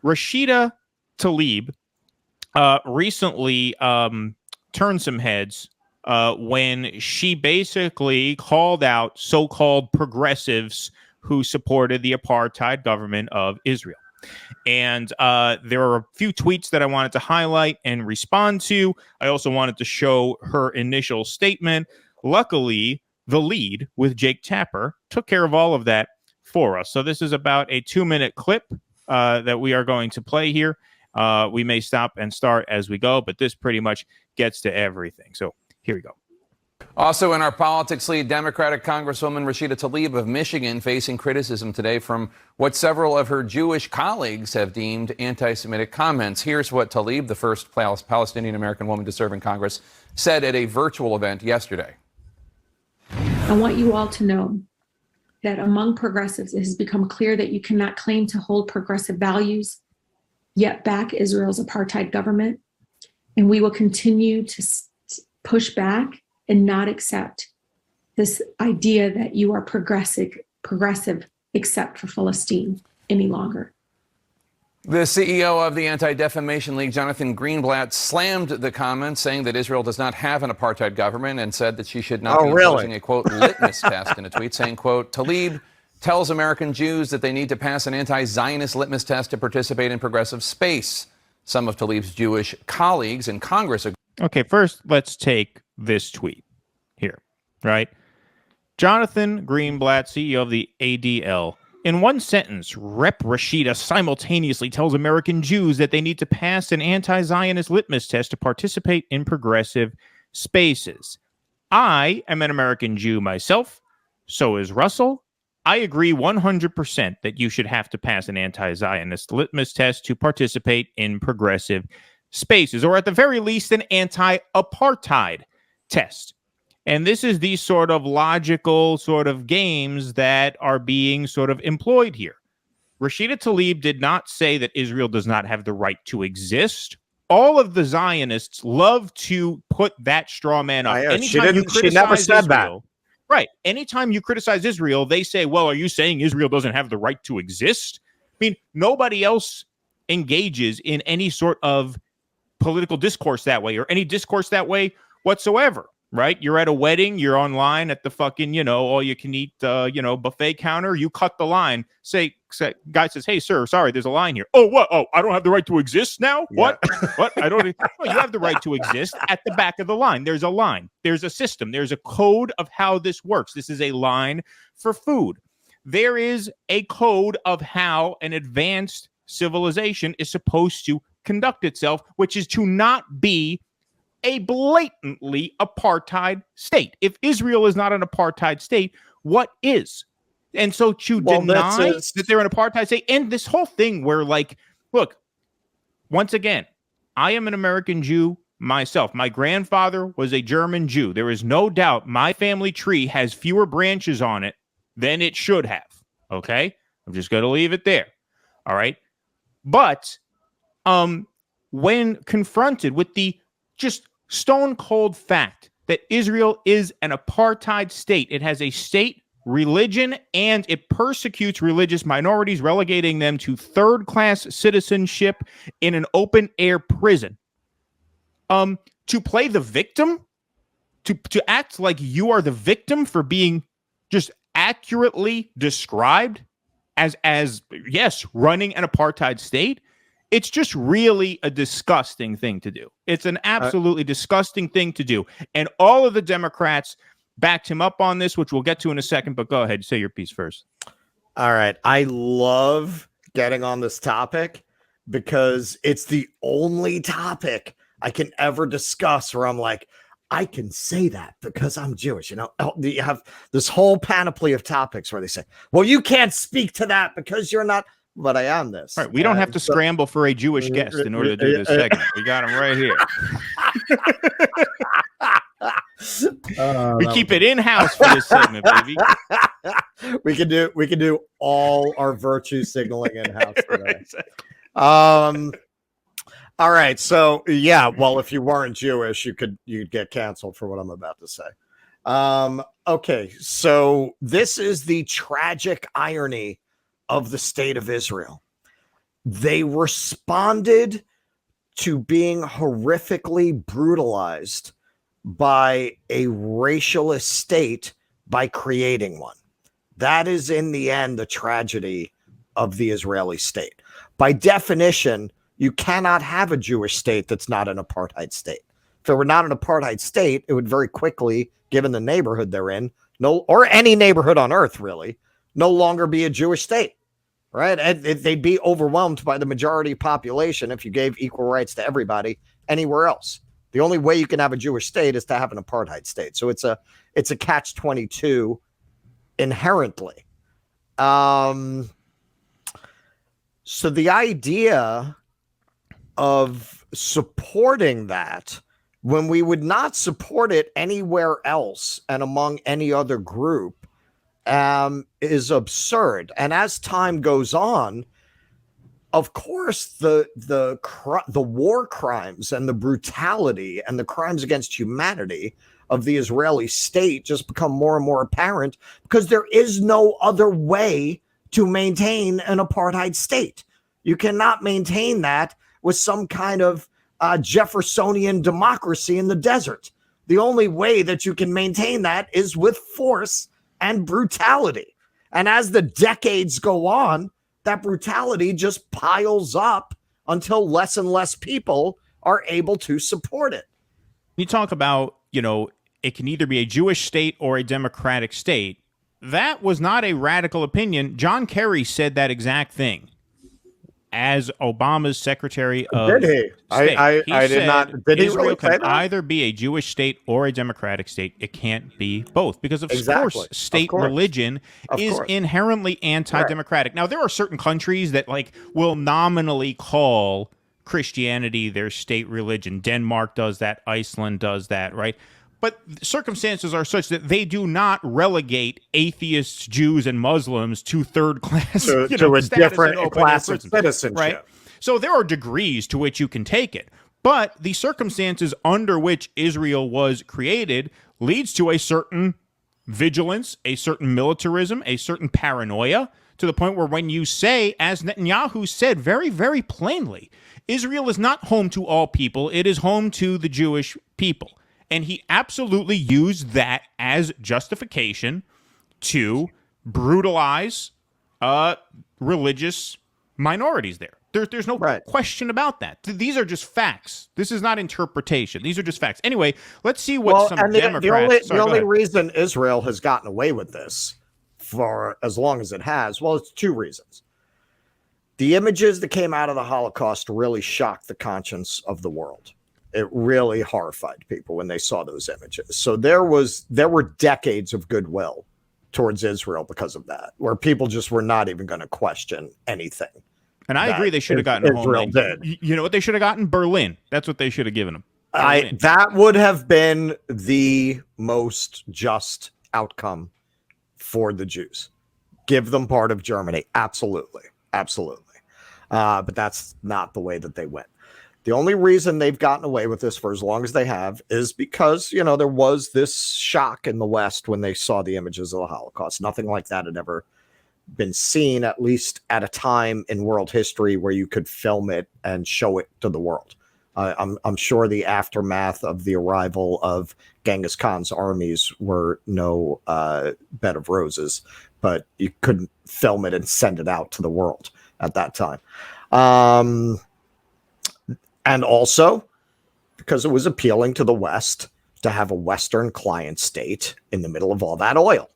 Rashida Tlaib recently turned some heads when she basically called out so-called progressives who supported the apartheid government of Israel. And there are a few tweets that I wanted to highlight and respond to. I also wanted to show her initial statement. Luckily, the lead with Jake Tapper took care of all of that for us. So this is about a 2-minute clip that we are going to play here. We may stop and start as we go, but this pretty much gets to everything. So here we go. Also in our politics lead, Democratic Congresswoman Rashida Tlaib of Michigan facing criticism today from what several of her Jewish colleagues have deemed anti-Semitic comments. Here's what Tlaib, the first Palestinian-American woman to serve in Congress, said at a virtual event yesterday. I want you all to know that among progressives, it has become clear that you cannot claim to hold progressive values, yet back Israel's apartheid government. And we will continue to push back and not accept this idea that you are progressive except for Palestine any longer. The CEO of the Anti-Defamation League, Jonathan Greenblatt, slammed the comments, saying that Israel does not have an apartheid government and said that she should not be imposing a, quote, litmus test in a tweet, saying, quote, Tlaib tells American Jews that they need to pass an anti-Zionist litmus test to participate in progressive space. Some of Tlaib's Jewish colleagues in Congress agree. Okay, first, let's take this tweet here, right? Jonathan Greenblatt, CEO of the ADL. In one sentence, Rep. Rashida simultaneously tells American Jews that they need to pass an anti-Zionist litmus test to participate in progressive spaces. I am an American Jew myself. So is Russell. I agree 100% that you should have to pass an anti-Zionist litmus test to participate in progressive spaces, or at the very least, an anti-apartheid test. And this is the sort of logical sort of games that are being sort of employed here. Rashida Tlaib did not say that Israel does not have the right to exist. All of the Zionists love to put that straw man up. She never said that. Right. Anytime you criticize Israel, they say, well, are you saying Israel doesn't have the right to exist? I mean, nobody else engages in any sort of political discourse that way or any discourse that way whatsoever. Right? You're at a wedding, you're online at the fucking, all you can eat, buffet counter. You cut the line. Guy says, hey, sir, sorry, there's a line here. Oh, what? Oh, I don't have the right to exist now? Yeah. What? What? I don't. No, you have the right to exist at the back of the line. There's a line. There's a system. There's a code of how this works. This is a line for food. There is a code of how an advanced civilization is supposed to conduct itself, which is to not be a blatantly apartheid state. If Israel is not an apartheid state, what is? And so to deny that they're an apartheid state, and this whole thing where, like, look, once again, I am an American Jew myself. My grandfather was a German Jew. There is no doubt my family tree has fewer branches on it than it should have. Okay? I'm just going to leave it there. All right? But when confronted with the just stone cold fact that Israel is an apartheid state, it has a state religion and it persecutes religious minorities, relegating them to third-class citizenship in an open-air prison. To play the victim, to act like you are the victim for being just accurately described as yes, running an apartheid state. It's just really a disgusting thing to do. It's an absolutely disgusting thing to do. And all of the Democrats backed him up on this, which we'll get to in a second. But go ahead, say your piece first. All right. I love getting on this topic because it's the only topic I can ever discuss where I'm like, I can say that because I'm Jewish. You have this whole panoply of topics where they say, well, you can't speak to that because you're not. But I am this. Right, we don't have to scramble for a Jewish guest in order to do this segment. We got him right here. We keep it in-house for this segment, baby. We can do all our virtue signaling in-house today. Exactly. All right. So yeah, well, if you weren't Jewish, you'd get canceled for what I'm about to say. Okay, so this is the tragic irony of the state of Israel. they responded to being horrifically brutalized by a racialist state by creating one. That is, in the end, the tragedy of the Israeli state. By definition, you cannot have a Jewish state that's not an apartheid state. If it were not an apartheid state, it would very quickly, given the neighborhood they're in, or any neighborhood on earth, really, no longer be a Jewish state, right? And they'd be overwhelmed by the majority population if you gave equal rights to everybody anywhere else. The only way you can have a Jewish state is to have an apartheid state. So it's a catch-22 inherently. So the idea of supporting that when we would not support it anywhere else and among any other group is absurd. And as time goes on, of course, the war crimes and the brutality and the crimes against humanity of the Israeli state just become more and more apparent because there is no other way to maintain an apartheid state. You cannot maintain that with some kind of Jeffersonian democracy in the desert. The only way that you can maintain that is with force and brutality. And as the decades go on, that brutality just piles up until less and less people are able to support it. You talk about, it can either be a Jewish state or a democratic state. That was not a radical opinion. John Kerry said that exact thing as Obama's Secretary of Did he? State. I did not. Did he Israel really say can that? either be a Jewish state or a democratic state. It can't be both because, of Exactly. course, state Of course. religion Of is course. inherently anti-democratic. Now, there are certain countries that will nominally call Christianity their state religion. Denmark does that. Iceland does that, right? But circumstances are such that they do not relegate atheists, Jews, and Muslims to third class to a different class of citizenship. Right? So there are degrees to which you can take it. But the circumstances under which Israel was created leads to a certain vigilance, a certain militarism, a certain paranoia, to the point where when you say, as Netanyahu said very, very plainly, Israel is not home to all people, it is home to the Jewish people. And he absolutely used that as justification to brutalize religious minorities there. There's no question about that. These are just facts. This is not interpretation. These are just facts. Anyway, let's see what Democrats... The only reason Israel has gotten away with this for as long as it has, well, it's two reasons. The images that came out of the Holocaust really shocked the conscience of the world. It really horrified people when they saw those images. So there were decades of goodwill towards Israel because of that, where people just were not even going to question anything. And I agree they should have gotten Israel homeland. You know what they should have gotten? Berlin. That's what they should have given them. That would have been the most just outcome for the Jews. Give them part of Germany. Absolutely. Absolutely. But that's not the way that they went. The only reason they've gotten away with this for as long as they have is because, there was this shock in the West when they saw the images of the Holocaust. Nothing like that had ever been seen, at least at a time in world history where you could film it and show it to the world. I'm sure the aftermath of the arrival of Genghis Khan's armies were no bed of roses, but you couldn't film it and send it out to the world at that time. And also because it was appealing to the West to have a Western client state in the middle of all that oil.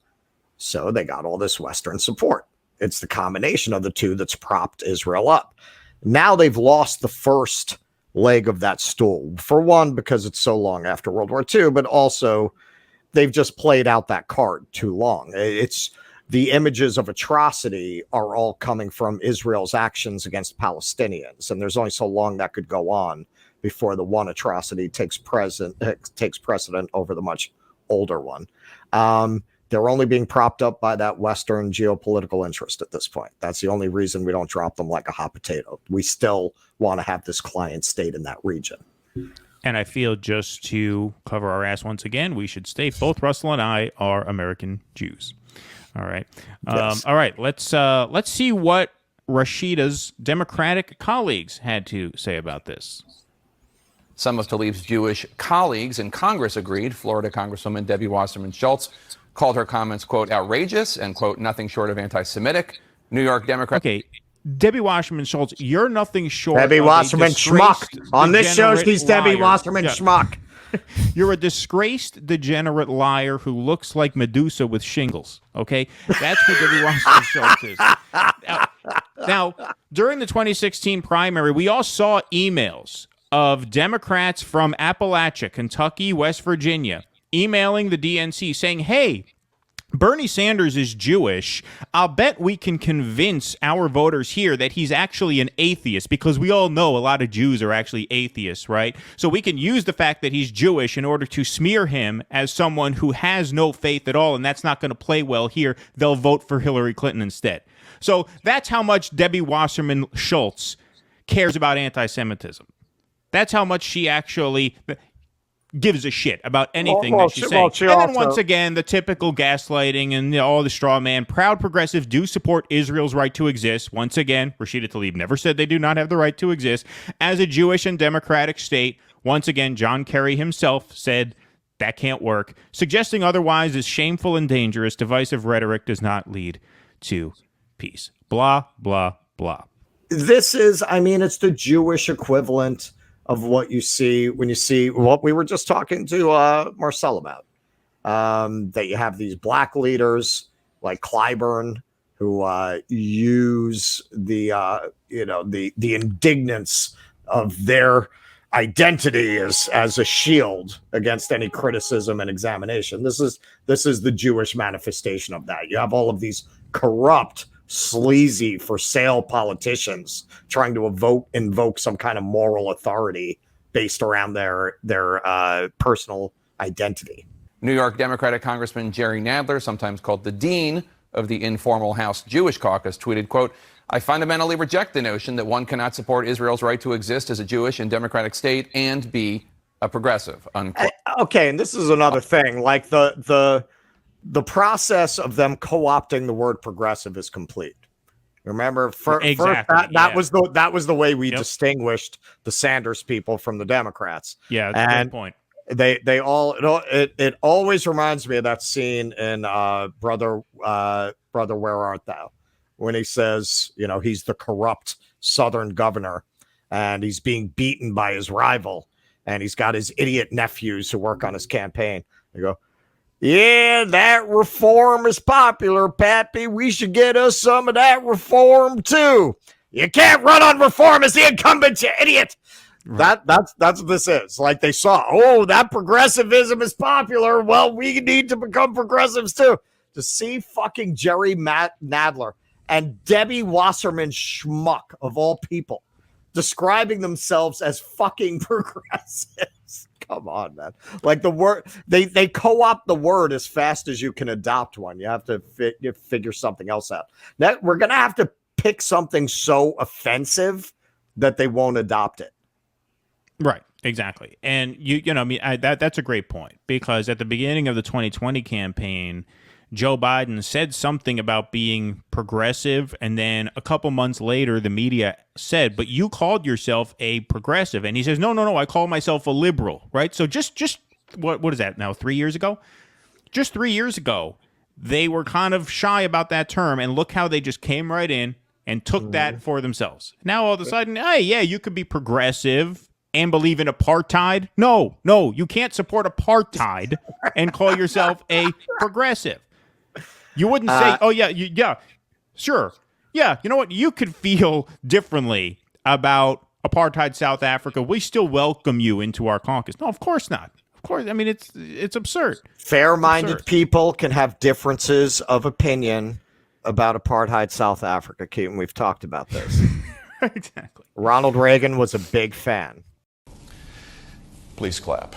So they got all this Western support. It's the combination of the two that's propped Israel up. Now they've lost the first leg of that stool. For one, because it's so long after World War II, but also they've just played out that card too long. It's the images of atrocity are all coming from Israel's actions against Palestinians. And there's only so long that could go on before the one atrocity takes precedent over the much older one. They're only being propped up by that Western geopolitical interest at this point. That's the only reason we don't drop them like a hot potato. We still want to have this client state in that region. And I feel, just to cover our ass once again, we should state both Russell and I are American Jews. All right. Yes. All right. Let's see what Rashida's Democratic colleagues had to say about this. Some of Tlaib's Jewish colleagues in Congress agreed. Florida Congresswoman Debbie Wasserman Schultz called her comments, quote, outrageous and, quote, nothing short of anti-Semitic. New York Democrat. Okay, Debbie Wasserman Schultz, you're nothing short Debbie of Wasserman Schmuck. On this show, she's Debbie liar. Wasserman Schmuck. You're a disgraced, degenerate liar who looks like Medusa with shingles, okay? That's who Debbie Wasserman Schultz is. Now, during the 2016 primary, we all saw emails of Democrats from Appalachia, Kentucky, West Virginia, emailing the DNC saying, hey, Bernie Sanders is Jewish. I'll bet we can convince our voters here that he's actually an atheist, because we all know a lot of Jews are actually atheists, right? So we can use the fact that he's Jewish in order to smear him as someone who has no faith at all, and that's not going to play well here. They'll vote for Hillary Clinton instead. So that's how much Debbie Wasserman Schultz cares about anti-Semitism. That's how much she actually gives a shit about anything that she's saying. And then once again, the typical gaslighting and all the straw man. Proud progressives do support Israel's right to exist. Once again, Rashida Tlaib never said they do not have the right to exist. As a Jewish and democratic state, once again, John Kerry himself said that can't work. Suggesting otherwise is shameful and dangerous. Divisive rhetoric does not lead to peace. Blah, blah, blah. This is, I mean, it's the Jewish equivalent of what you see when you see what we were just talking to Marcel about, that you have these black leaders like Clyburn who use the the indignance of their identity as a shield against any criticism and examination. This is the Jewish manifestation of that. You have all of these corrupt, sleazy for sale politicians trying to invoke some kind of moral authority based around their personal identity. New York Democratic Congressman Jerry Nadler, sometimes called the dean of the informal House Jewish Caucus, tweeted, quote, I fundamentally reject the notion that one cannot support Israel's right to exist as a Jewish and democratic state and be a progressive, unquote. Okay, and this is another thing, like the process of them co-opting the word progressive is complete. Remember, that was the way we distinguished the Sanders people from the Democrats. Yeah, that's a good point. It always reminds me of that scene in Brother, Where Art Thou? When he says, he's the corrupt Southern governor and he's being beaten by his rival and he's got his idiot nephews who work on his campaign. They go, yeah, that reform is popular, Pappy. We should get us some of that reform too. You can't run on reform as the incumbent, you idiot. Right. That's what this is. Like they saw, that progressivism is popular. Well, we need to become progressives too. To see fucking Jerry Nadler and Debbie Wasserman Schmuck of all people describing themselves as fucking progressives. Come on, man. Like the word, they co-opt the word as fast as you can adopt one. You have to figure something else out. That we're going to have to pick something so offensive that they won't adopt it. Right. Exactly. And that's a great point, because at the beginning of the 2020 campaign, Joe Biden said something about being progressive, and then a couple months later, the media said, but you called yourself a progressive. And he says, no, I call myself a liberal, right? So just what is that now, 3 years ago? Just 3 years ago, they were kind of shy about that term, and look how they just came right in and took that for themselves. Now, all of a sudden, hey, yeah, you could be progressive and believe in apartheid. No, you can't support apartheid and call yourself a progressive. You wouldn't say, sure. Yeah, you know what? You could feel differently about apartheid South Africa. We still welcome you into our caucus. No, of course not. Of course. I mean, it's absurd. Fair-minded people can have differences of opinion about apartheid South Africa, Keaton. We've talked about this. Exactly. Ronald Reagan was a big fan. Please clap.